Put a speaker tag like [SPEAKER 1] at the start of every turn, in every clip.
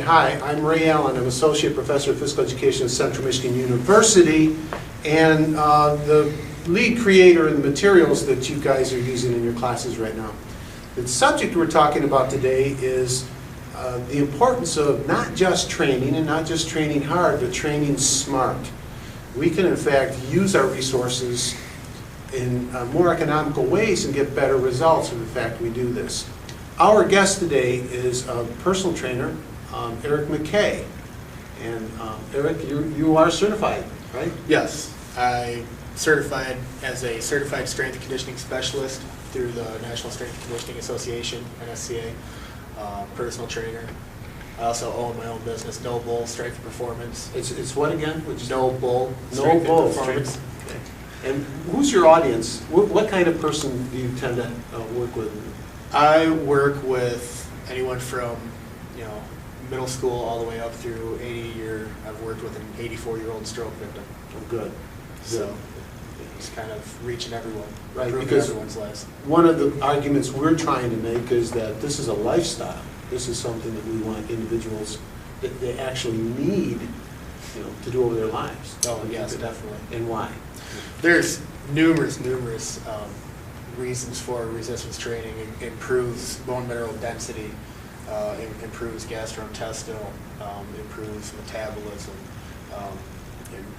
[SPEAKER 1] Hi, I'm Ray Allen. I'm Associate Professor of Physical Education at Central Michigan University, and the lead creator in the materials that you guys are using in your classes right now. The subject we're talking about today is the importance of not just training, and not just training hard, but training smart. We can, in fact, use our resources in more economical ways and get better results if, in fact, we do this. Our guest today is a personal trainer, Eric McKay. And Eric, you are certified, right?
[SPEAKER 2] Yes, I certified as a certified strength and conditioning specialist through the National Strength and Conditioning Association, NSCA, personal trainer. I also own my own business, No Bull Strength and Performance.
[SPEAKER 1] It's what again?
[SPEAKER 2] No Bull
[SPEAKER 1] No
[SPEAKER 2] Strength
[SPEAKER 1] Bull
[SPEAKER 2] and Performance.
[SPEAKER 1] Okay. And who's your audience? What kind of person do you tend to work with?
[SPEAKER 2] I work with anyone from, middle school all the way up through 80-year. I've worked with an 84-year-old stroke victim.
[SPEAKER 1] Oh, good.
[SPEAKER 2] So it's kind of reaching everyone,
[SPEAKER 1] Right,
[SPEAKER 2] improving
[SPEAKER 1] because
[SPEAKER 2] everyone's lives.
[SPEAKER 1] one of the arguments we're trying to make is that this is a lifestyle. This is something that we want individuals that they actually need, to do over their lives.
[SPEAKER 2] Oh, yes, definitely.
[SPEAKER 1] And why?
[SPEAKER 2] There's numerous reasons for resistance training. It improves bone mineral density, improves gastrointestinal, improves metabolism,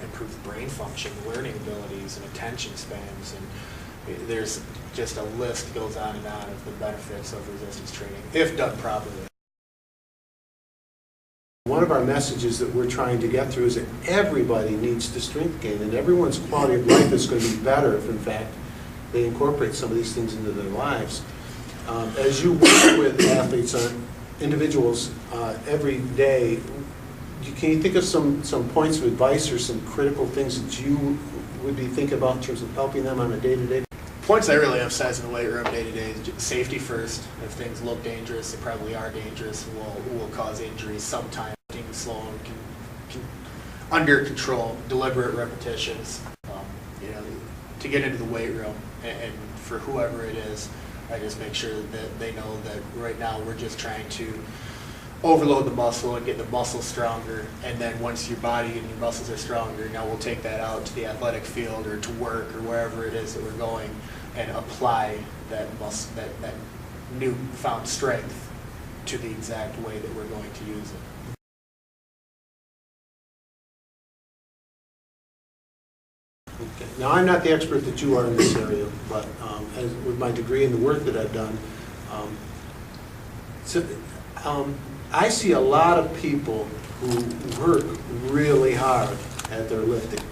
[SPEAKER 2] improves brain function, learning abilities, and attention spans. And there's just a list goes on and on of the benefits of resistance training if done properly.
[SPEAKER 1] One of our messages that we're trying to get through is that everybody needs to strength gain, and everyone's quality of life is going to be better if, in fact, they incorporate some of these things into their lives. As you work with athletes, individuals every day, can you think of some points of advice or some critical things that you would be thinking about in terms of helping them on a day-to-day?
[SPEAKER 2] Points I really emphasize in the weight room day-to-day is safety first. If things look dangerous, they probably are dangerous and will cause injuries sometime. Slow and under control, deliberate repetitions. To get into the weight room, and for whoever it is, I just make sure that they know that right now we're just trying to overload the muscle and get the muscle stronger, and then once your body and your muscles are stronger, now we'll take that out to the athletic field or to work or wherever it is that we're going and apply that newfound strength to the exact way that we're going to use it.
[SPEAKER 1] Okay. Now, I'm not the expert that you are in this area, but with my degree and the work that I've done, I see a lot of people who work really hard at their lifting.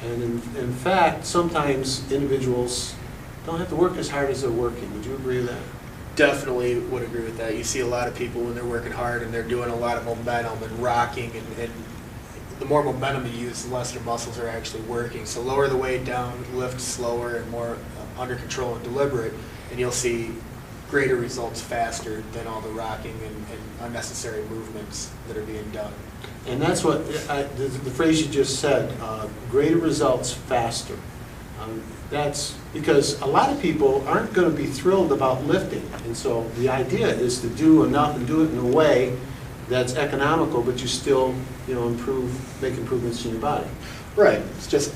[SPEAKER 1] And in fact, sometimes individuals don't have to work as hard as they're working. Would you agree with that?
[SPEAKER 2] Definitely would agree with that. You see a lot of people when they're working hard and they're doing a lot of momentum and rocking, and the more momentum you use, the less your muscles are actually working. So lower the weight down, lift slower and more under control and deliberate, and you'll see greater results faster than all the rocking and unnecessary movements that are being done.
[SPEAKER 1] And that's what the phrase you just said, greater results faster. That's because a lot of people aren't going to be thrilled about lifting, and so the idea is to do enough and do it in a way that's economical, but you still, make improvements in your body.
[SPEAKER 2] Right. It's just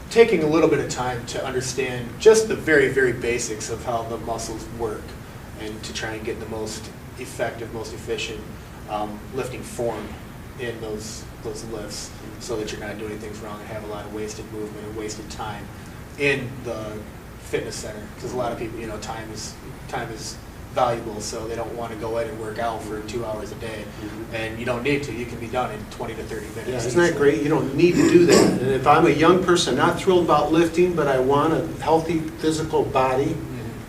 [SPEAKER 2] taking a little bit of time to understand just the very, very basics of how the muscles work, and to try and get the most effective, most efficient lifting form in those lifts, so that you're not doing things wrong and have a lot of wasted movement or wasted time in the fitness center. Because a lot of people, time is valuable, so they don't want to go in and work out for 2 hours a day. And you don't need to. You can be done in 20 to 30 minutes.
[SPEAKER 1] Yeah, isn't that great? You don't need to do that. And if I'm a young person, not thrilled about lifting, but I want a healthy physical body,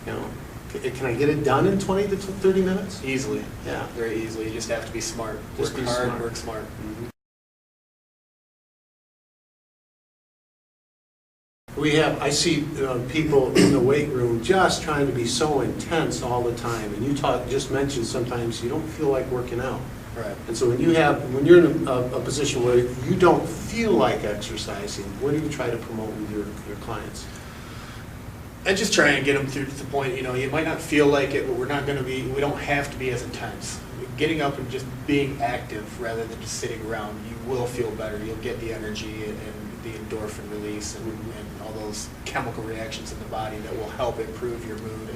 [SPEAKER 1] can I get it done in 20 to 30 minutes?
[SPEAKER 2] Easily.
[SPEAKER 1] Yeah.
[SPEAKER 2] Very easily. You just have to be smart.
[SPEAKER 1] Just
[SPEAKER 2] work
[SPEAKER 1] be
[SPEAKER 2] hard,
[SPEAKER 1] smart.
[SPEAKER 2] work smart.
[SPEAKER 1] I see people in the weight room just trying to be so intense all the time, and you just mentioned sometimes you don't feel like working out.
[SPEAKER 2] Right.
[SPEAKER 1] And so when you're in a position where you don't feel like exercising, what do you try to promote with your clients?
[SPEAKER 2] And just try and get them through to the point, you might not feel like it, but we don't have to be as intense. getting up and just being active rather than just sitting around, you will feel better. You'll get the energy and the endorphin release and all those chemical reactions in the body that will help improve your mood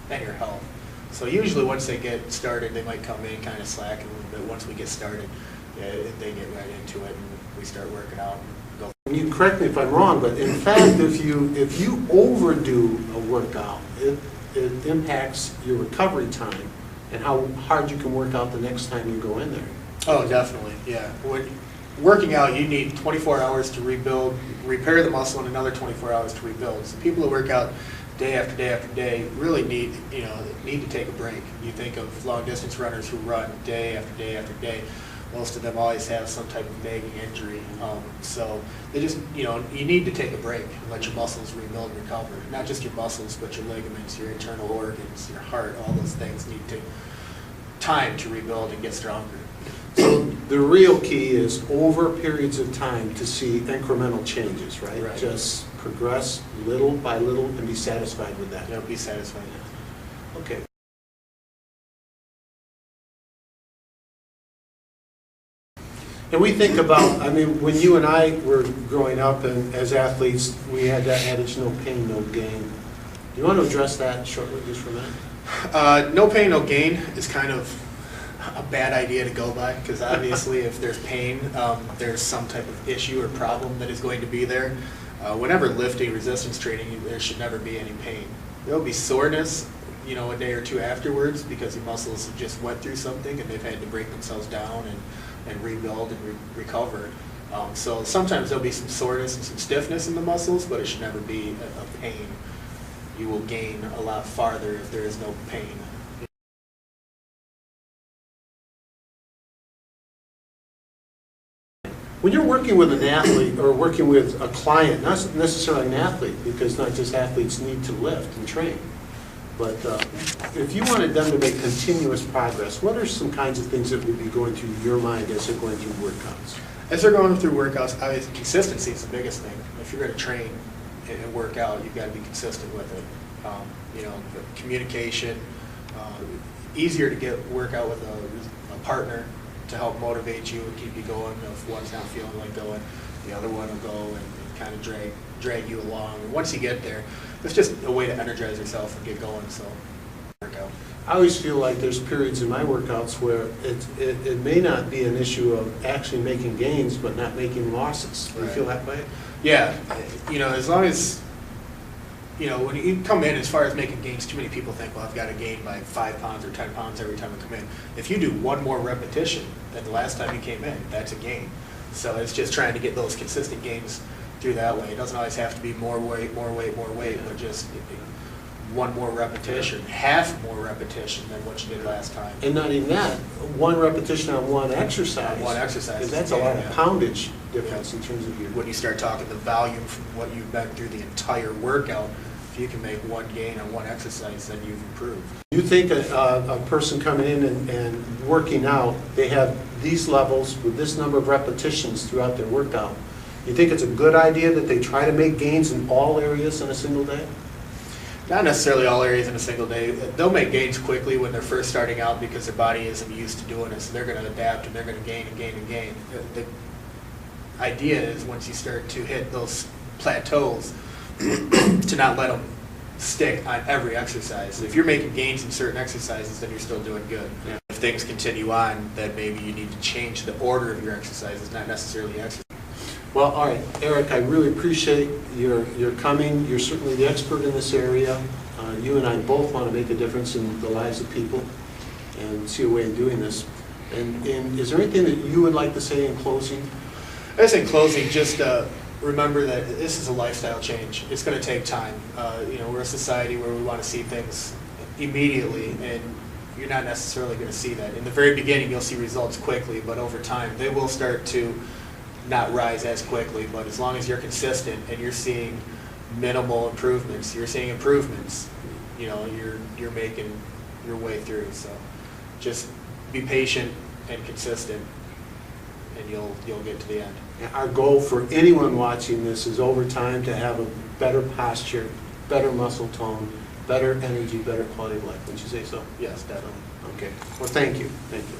[SPEAKER 2] and your health. So usually once they get started, they might come in kind of slack a little bit. Once we get started, they get right into it and we start working out and go.
[SPEAKER 1] You correct me if I'm wrong, but in fact, if you overdo a workout, it impacts your recovery time and how hard you can work out the next time you go in there.
[SPEAKER 2] Oh, definitely, yeah. When working out, you need 24 hours to rebuild, repair the muscle, and another 24 hours to rebuild. So people who work out day after day after day really need to take a break. You think of long distance runners who run day after day after day. Most of them always have some type of nagging injury. So they just, you need to take a break and let your muscles rebuild and recover. Not just your muscles, but your ligaments, your internal organs, your heart, all those things need time to rebuild and get stronger.
[SPEAKER 1] So the real key is over periods of time to see incremental changes, right?
[SPEAKER 2] Right.
[SPEAKER 1] Just progress little by little and be satisfied with that.
[SPEAKER 2] Yeah, be satisfied.
[SPEAKER 1] Okay. And we think about, when you and I were growing up and as athletes, we had that adage, no pain, no gain. Do you want to address that shortly, just for a minute?
[SPEAKER 2] No pain, no gain is kind of a bad idea to go by, because obviously if there's pain, there's some type of issue or problem that is going to be there. Whenever lifting resistance training, there should never be any pain. There will be soreness, a day or two afterwards, because your muscles have just went through something and they've had to break themselves down and rebuild and recover. So sometimes there'll be some soreness and some stiffness in the muscles, but it should never be a pain. You will gain a lot farther if there is no pain.
[SPEAKER 1] When you're working with an athlete or working with a client, not necessarily an athlete, because not just athletes need to lift and train, but if you wanted them to make continuous progress, what are some kinds of things that would be going through your mind as they're going through workouts?
[SPEAKER 2] As they're going through workouts, obviously consistency is the biggest thing. If you're going to train and work out, you've got to be consistent with it. The communication, easier to get workout with a partner to help motivate you and keep you going. If one's not feeling like going, the other one will go and kind of drag you along. And once you get there, it's just a way to energize yourself and get going. So, workout.
[SPEAKER 1] I always feel like there's periods in my workouts where it may not be an issue of actually making gains, but not making losses. Do you feel that way?
[SPEAKER 2] Yeah, as long as, when you come in, as far as making gains, too many people think, well, I've got to gain by 5 pounds or 10 pounds every time I come in. If you do one more repetition than the last time you came in, that's a gain. So it's just trying to get those consistent gains through that way. It doesn't always have to be more weight, but just one more repetition, half more repetition than what you did last time.
[SPEAKER 1] And not even that, one repetition on one exercise.
[SPEAKER 2] One exercise.
[SPEAKER 1] Because that's a lot of poundage difference in terms of your...
[SPEAKER 2] When you start talking the volume from what you've been through the entire workout, if you can make one gain on one exercise, then you've improved. You
[SPEAKER 1] think a person coming in and working out, they have these levels with this number of repetitions throughout their workout. You think it's a good idea that they try to make gains in all areas in a single day?
[SPEAKER 2] Not necessarily all areas in a single day. They'll make gains quickly when they're first starting out because their body isn't used to doing it, so they're going to adapt and they're going to gain and gain and gain. The idea is once you start to hit those plateaus, to not let them stick on every exercise. If you're making gains in certain exercises, then you're still doing good. Yeah. If things continue on, then maybe you need to change the order of your exercises, not necessarily exercise.
[SPEAKER 1] Well, all right, Eric, I really appreciate your coming. You're certainly the expert in this area. You and I both want to make a difference in the lives of people and see a way of doing this. And is there anything that you would like to say in closing?
[SPEAKER 2] I guess in closing, just remember that this is a lifestyle change. It's going to take time. We're a society where we want to see things immediately, and you're not necessarily going to see that. In the very beginning, you'll see results quickly, but over time, they will start to not rise as quickly. But as long as you're consistent and you're seeing minimal improvements, you're seeing improvements, you're making your way through. So just be patient and consistent, and you'll get to the end.
[SPEAKER 1] Our goal for anyone watching this is over time to have a better posture, better muscle tone, better energy, better quality of life, wouldn't you say so?
[SPEAKER 2] Yes, definitely.
[SPEAKER 1] Okay, well, thank you, thank you.